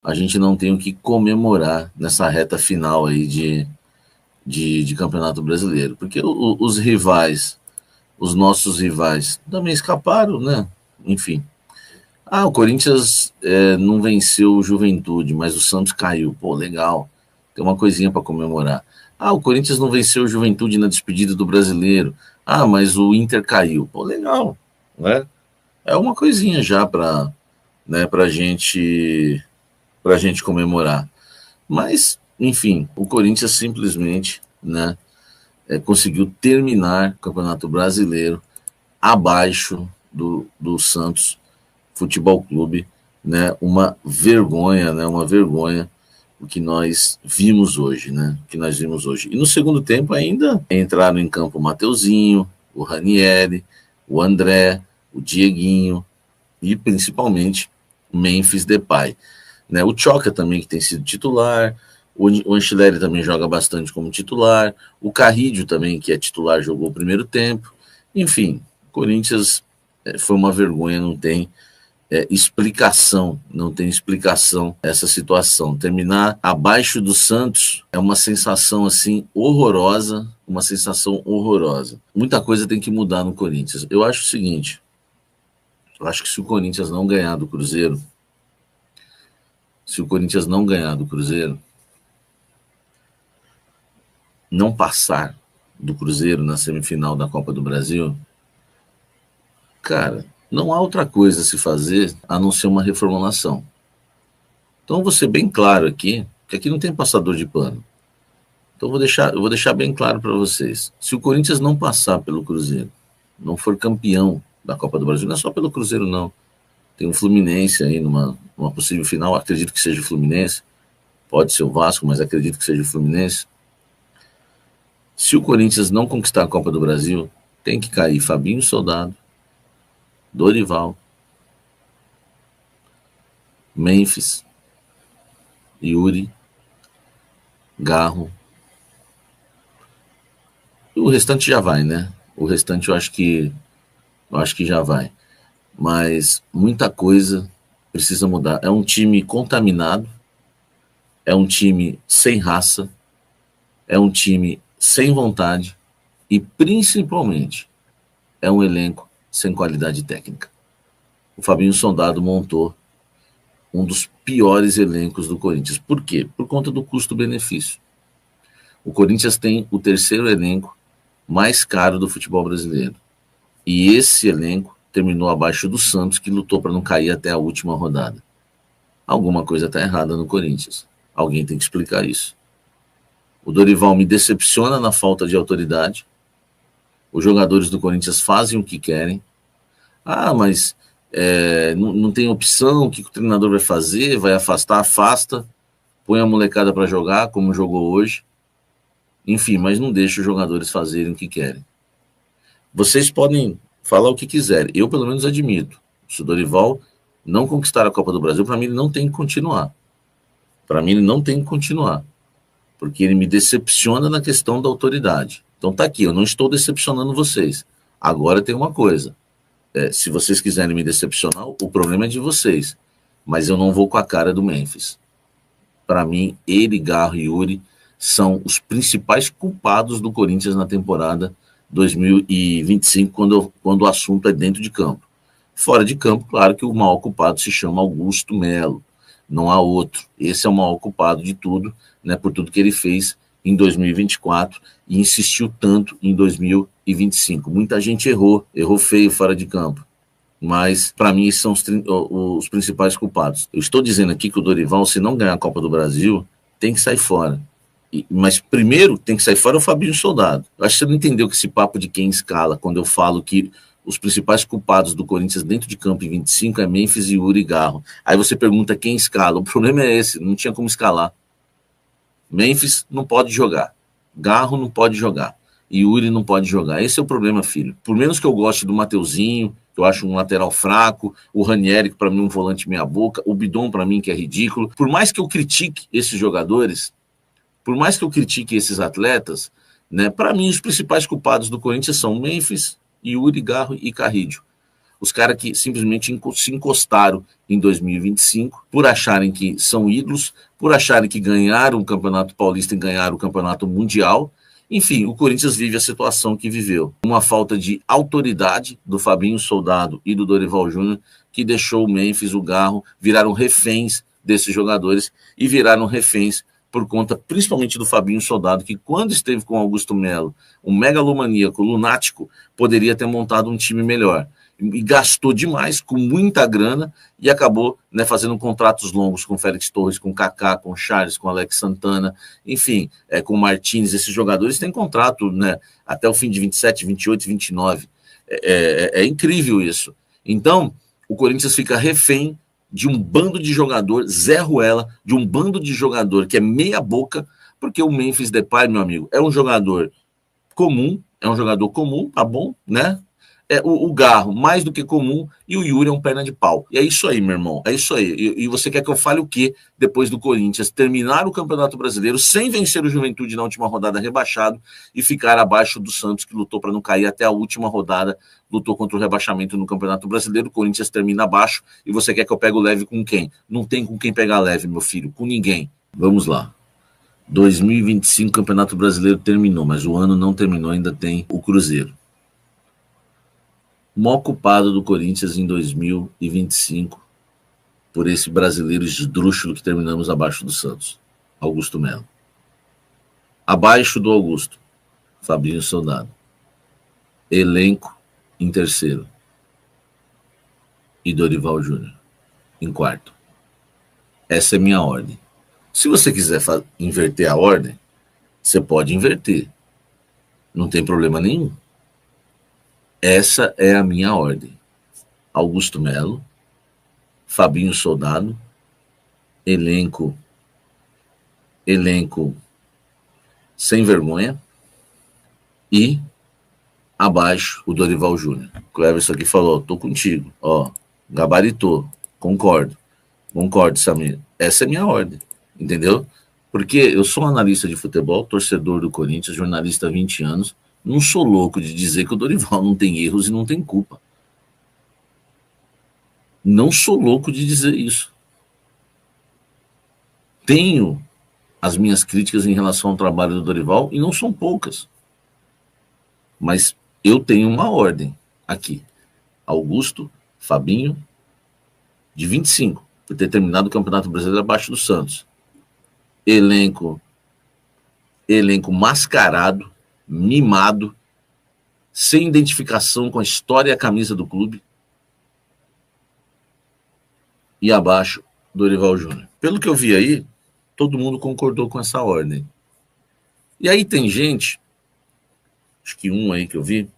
a gente não tem o que comemorar nessa reta final aí de Campeonato Brasileiro, porque os rivais, os nossos rivais, também escaparam, né? Enfim. O Corinthians não venceu o Juventude, mas o Santos caiu. Pô, legal. Tem uma coisinha para comemorar. O Corinthians não venceu o Juventude na despedida do Brasileiro. Mas o Inter caiu. Pô, legal, né? É uma coisinha já para, né, para gente comemorar. Mas, enfim, o Corinthians simplesmente, né, conseguiu terminar o Campeonato Brasileiro abaixo do Santos Futebol Clube, né? Uma vergonha, né? Uma vergonha o que nós vimos hoje, né? O que nós vimos hoje. E no segundo tempo ainda entraram em campo o Mateuzinho, o Ranieri, o André, o Dieguinho e principalmente o Memphis Depay, né? O Choca também que tem sido titular, o Anceleri também joga bastante como titular, o Carrídio também que é titular jogou o primeiro tempo. Enfim, o Corinthians foi uma vergonha, não tem explicação, não tem explicação essa situação. Terminar abaixo do Santos é uma sensação assim horrorosa, uma sensação horrorosa. Muita coisa tem que mudar no Corinthians. Eu acho o seguinte, eu acho que se o Corinthians não ganhar do Cruzeiro, não passar do Cruzeiro na semifinal da Copa do Brasil, cara, não há outra coisa a se fazer a não ser uma reformulação. Então, eu vou ser bem claro aqui, que aqui não tem passador de pano. Então, eu vou deixar bem claro para vocês. Se o Corinthians não passar pelo Cruzeiro, não for campeão da Copa do Brasil, não é só pelo Cruzeiro, não. Tem um Fluminense aí numa possível final, acredito que seja o Fluminense. Pode ser o Vasco, mas acredito que seja o Fluminense. Se o Corinthians não conquistar a Copa do Brasil, tem que cair Fabinho Soldado, Dorival, Memphis, Yuri, Garro. E o restante já vai, né? O restante eu acho que já vai. Mas muita coisa precisa mudar. É um time contaminado, é um time sem raça, é um time sem vontade e, principalmente, é um elenco sem qualidade técnica. O Fabinho Soldado montou um dos piores elencos do Corinthians. Por quê? Por conta do custo-benefício. O Corinthians tem o terceiro elenco mais caro do futebol brasileiro. E esse elenco terminou abaixo do Santos, que lutou para não cair até a última rodada. Alguma coisa está errada no Corinthians. Alguém tem que explicar isso. O Dorival me decepciona na falta de autoridade. Os jogadores do Corinthians fazem o que querem. Mas não tem opção, o que o treinador vai fazer? Vai afastar, afasta. Põe a molecada para jogar, como jogou hoje. Enfim, mas não deixa os jogadores fazerem o que querem. Vocês podem falar o que quiserem. Eu, pelo menos, admito. Se o Dorival não conquistar a Copa do Brasil, para mim ele não tem que continuar. Para mim ele não tem que continuar. Porque ele me decepciona na questão da autoridade. Então tá aqui, eu não estou decepcionando vocês. Agora tem uma coisa. Se vocês quiserem me decepcionar, o problema é de vocês. Mas eu não vou com a cara do Memphis. Para mim, ele, Garro e Yuri são os principais culpados do Corinthians na temporada 2025, quando o assunto é dentro de campo. Fora de campo, claro que o maior culpado se chama Augusto Melo, não há outro. Esse é o maior culpado de tudo, né, por tudo que ele fez em 2024 e insistiu tanto em 2025. Muita gente errou feio fora de campo, mas para mim esses são os principais culpados. Eu estou dizendo aqui que o Dorival, se não ganhar a Copa do Brasil, tem que sair fora. Mas primeiro tem que sair fora o Fabinho Soldado. Eu acho que você não entendeu que esse papo de quem escala, quando eu falo que os principais culpados do Corinthians dentro de campo em 25 é Memphis, Yuri e Garro. Aí você pergunta quem escala. O problema é esse, não tinha como escalar. Memphis não pode jogar, Garro não pode jogar, Yuri não pode jogar. Esse é o problema, filho. Por menos que eu goste do Mateuzinho, que eu acho um lateral fraco, o Ranieri, que para mim é um volante meia boca, o Bidon para mim que é ridículo. Por mais que eu critique esses jogadores, por mais que eu critique esses atletas, né, para mim os principais culpados do Corinthians são Memphis, Yuri, Garro e Carrídio. Os caras que simplesmente se encostaram em 2025 por acharem que são ídolos, por acharem que ganharam o Campeonato Paulista e ganharam o Campeonato Mundial. Enfim, o Corinthians vive a situação que viveu. Uma falta de autoridade do Fabinho Soldado e do Dorival Júnior, que deixou o Memphis, o Garro, viraram reféns desses jogadores e viraram reféns por conta principalmente do Fabinho Soldado, que quando esteve com Augusto Melo, um megalomaníaco, lunático, poderia ter montado um time melhor. E gastou demais, com muita grana, e acabou, né, fazendo contratos longos com Félix Torres, com Kaká, com Charles, com Alex Santana, enfim, com Martins. Esses jogadores têm contrato, né, até o fim de 27, 28, 29. É incrível isso. Então, o Corinthians fica refém de um bando de jogador, Zé Ruela, de um bando de jogador que é meia boca, porque o Memphis Depay, meu amigo, é um jogador comum, tá bom, né? O Garro, mais do que comum, e o Yuri é um perna de pau. E é isso aí, meu irmão, é isso aí. E você quer que eu fale o quê depois do Corinthians terminar o Campeonato Brasileiro sem vencer o Juventude na última rodada rebaixado e ficar abaixo do Santos, que lutou para não cair até a última rodada, lutou contra o rebaixamento no Campeonato Brasileiro, o Corinthians termina abaixo, e você quer que eu pegue o leve com quem? Não tem com quem pegar leve, meu filho, com ninguém. Vamos lá. 2025, Campeonato Brasileiro terminou, mas o ano não terminou, ainda tem o Cruzeiro. O maior culpado do Corinthians em 2025 por esse brasileiro esdrúxulo que terminamos abaixo do Santos, Augusto Melo. Abaixo do Augusto, Fabinho Soldado. Elenco em terceiro. E Dorival Júnior em quarto. Essa é minha ordem. Se você quiser inverter a ordem, você pode inverter. Não tem problema nenhum. Essa é a minha ordem. Augusto Melo, Fabinho Soldado, elenco sem vergonha, e abaixo o Dorival Júnior. O Cleverson aqui falou, tô contigo, gabaritou, concordo, Samir. Essa é a minha ordem, entendeu? Porque eu sou um analista de futebol, torcedor do Corinthians, jornalista há 20 anos, não sou louco de dizer que o Dorival não tem erros e não tem culpa. Não sou louco de dizer isso. Tenho as minhas críticas em relação ao trabalho do Dorival, e não são poucas. Mas eu tenho uma ordem aqui. Augusto, Fabinho, de 25, por ter terminado o Campeonato Brasileiro abaixo do Santos. Elenco mascarado, mimado, sem identificação com a história e a camisa do clube. E abaixo, Dorival Júnior. Pelo que eu vi aí, todo mundo concordou com essa ordem. E aí tem gente, acho que um aí que eu vi,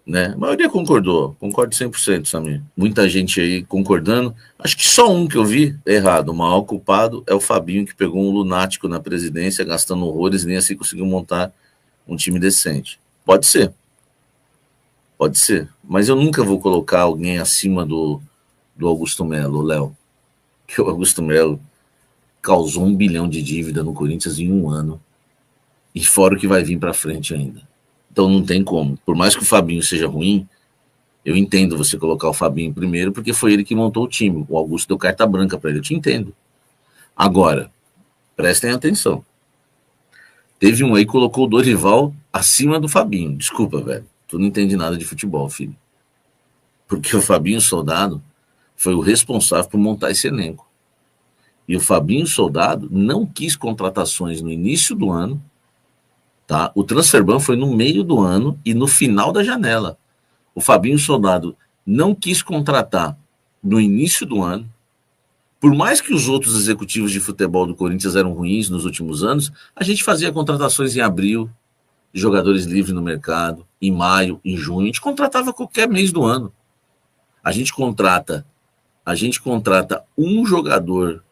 né? A maioria concordou, concordo 100%, Samir. Muita gente aí concordando. Acho que só um que eu vi errado. O maior culpado é o Fabinho, que pegou um lunático na presidência, gastando horrores, nem assim conseguiu montar um time decente. Pode ser. Mas eu nunca vou colocar alguém acima do Augusto Melo, Léo. Que o Augusto Melo causou 1 bilhão de dívida no Corinthians em um ano. E fora o que vai vir para frente ainda. Então não tem como. Por mais que o Fabinho seja ruim, eu entendo você colocar o Fabinho primeiro, porque foi ele que montou o time. O Augusto deu carta branca para ele, eu te entendo. Agora, prestem atenção. Teve um aí que colocou o Dorival acima do Fabinho. Desculpa, velho. Tu não entende nada de futebol, filho. Porque o Fabinho Soldado foi o responsável por montar esse elenco. E o Fabinho Soldado não quis contratações no início do ano, tá? O transferban foi no meio do ano e no final da janela. O Fabinho Soldado não quis contratar no início do ano. Por mais que os outros executivos de futebol do Corinthians eram ruins nos últimos anos, a gente fazia contratações em abril, de jogadores livres no mercado, em maio, em junho. A gente contratava qualquer mês do ano. A gente contrata um jogador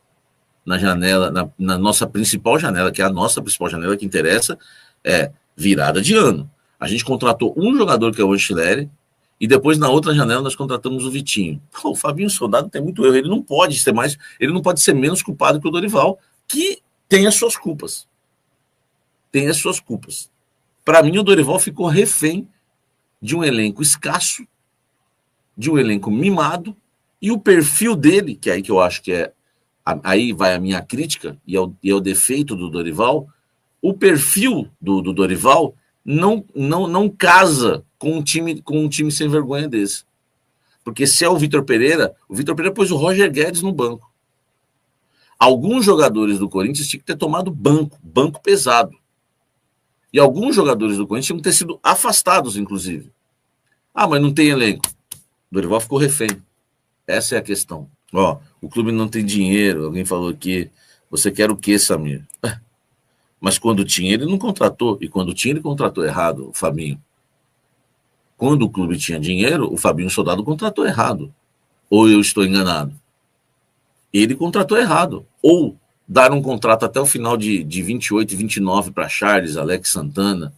na janela, na nossa principal janela, que é a nossa principal janela que interessa, é virada de ano. A gente contratou um jogador, que é o Anchileri, e depois na outra janela nós contratamos o Vitinho. Pô, o Fabinho Soldado tem muito erro, ele não pode ser menos culpado que o Dorival, que tem as suas culpas. Para mim, o Dorival ficou refém de um elenco escasso, de um elenco mimado, e o perfil dele, que é aí que eu acho que é, aí vai a minha crítica, e é o defeito do Dorival, o perfil do Dorival não casa com um time sem vergonha desse. Porque se é o Vitor Pereira pôs o Roger Guedes no banco. Alguns jogadores do Corinthians tinham que ter tomado banco pesado. E alguns jogadores do Corinthians tinham que ter sido afastados, inclusive. Ah, mas não tem elenco. O Dorival ficou refém. Essa é a questão. Ó, o clube não tem dinheiro. Alguém falou aqui. Você quer o quê, Samir? Mas quando tinha, ele não contratou. E quando tinha, ele contratou errado, o Fabinho. Quando o clube tinha dinheiro, o Fabinho Soldado contratou errado. Ou eu estou enganado? Ele contratou errado. Ou dar um contrato até o final de 28 e 29 para Charles, Alex Santana,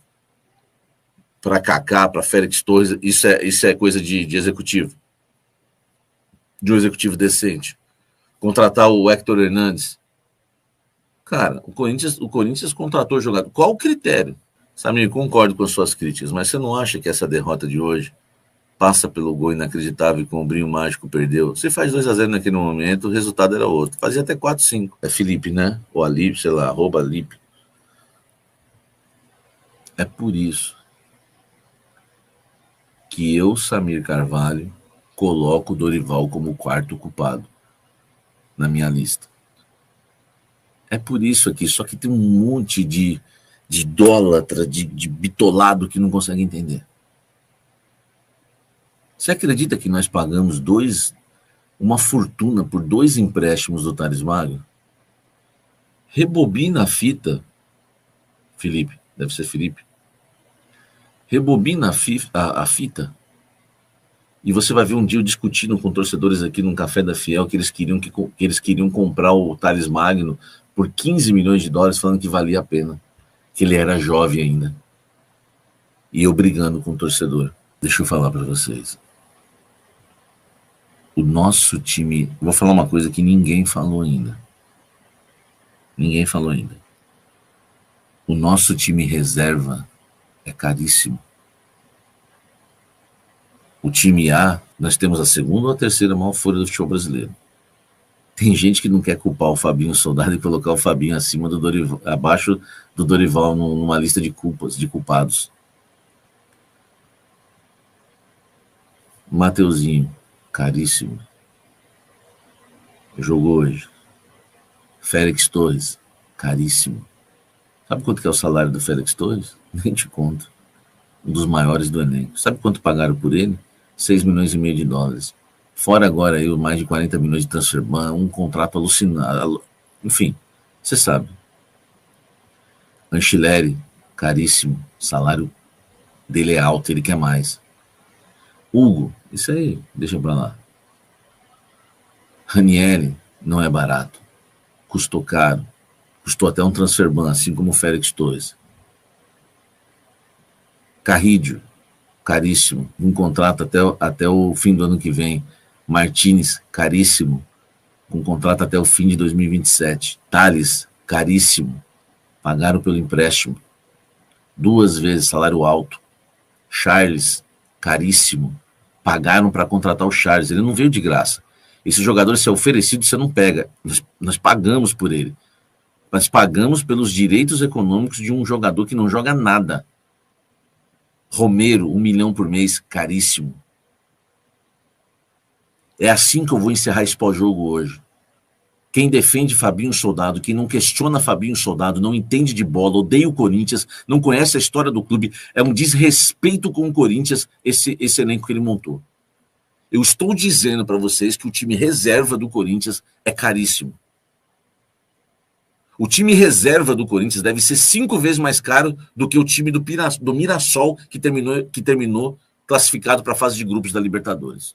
para Kaká, para Félix Torres. Isso é coisa de executivo. De um executivo decente. Contratar o Héctor Hernandes. Cara, o Corinthians contratou jogador. Qual o critério? Samir, concordo com as suas críticas, mas você não acha que essa derrota de hoje passa pelo gol inacreditável que o Ombrinho Mágico perdeu? Você faz 2-0 naquele momento, o resultado era outro. Fazia até 4-5. É Felipe, né? Ou Alipe, sei lá, @Alipe. É por isso que eu, Samir Carvalho, coloco o Dorival como o quarto culpado na minha lista. É por isso aqui, só que tem um monte de idólatra, de bitolado que não consegue entender. Você acredita que nós pagamos uma fortuna por 2 empréstimos do Thales Magno? Rebobina a fita, Felipe, deve ser Felipe. Rebobina a fita e você vai ver um dia eu discutindo com torcedores aqui num Café da Fiel que eles queriam comprar o Thales Magno por 15 milhões de dólares, falando que valia a pena, que ele era jovem ainda. E eu brigando com o torcedor. Deixa eu falar para vocês. O nosso time... Vou falar uma coisa que ninguém falou ainda. Ninguém falou ainda. O nosso time reserva é caríssimo. O time A, nós temos a segunda ou a terceira maior folha do futebol brasileiro. Tem gente que não quer culpar o Fabinho Soldado e colocar o Fabinho acima do Dorival, abaixo do Dorival numa lista de culpados. Mateuzinho, caríssimo. Jogou hoje. Félix Torres, caríssimo. Sabe quanto que é o salário do Félix Torres? Nem te conto. Um dos maiores do elenco. Sabe quanto pagaram por ele? 6,5 milhões de dólares. Fora agora aí mais de 40 milhões de transferban, um contrato alucinado. Enfim, você sabe. Anchileri, caríssimo. O salário dele é alto, ele quer mais. Hugo, isso aí, deixa pra lá. Ranieri, não é barato. Custou caro. Custou até um transferban, assim como o Félix Torres. Carrídio, caríssimo. Um contrato até o fim do ano que vem. Martínez, caríssimo. Com contrato até o fim de 2027. Thales, caríssimo. Pagaram pelo empréstimo. 2 vezes salário alto. Charles, caríssimo. Pagaram para contratar o Charles. Ele não veio de graça. Esse jogador, se é oferecido, você não pega. Nós pagamos por ele. Nós pagamos pelos direitos econômicos de um jogador que não joga nada. Romero, 1 milhão por mês, caríssimo. É assim que eu vou encerrar esse pós-jogo hoje. Quem defende Fabinho Soldado, quem não questiona Fabinho Soldado, não entende de bola, odeia o Corinthians, não conhece a história do clube, é um desrespeito com o Corinthians esse elenco que ele montou. Eu estou dizendo para vocês que o time reserva do Corinthians é caríssimo. O time reserva do Corinthians deve ser 5 vezes mais caro do que o time do Mirassol que terminou classificado para a fase de grupos da Libertadores.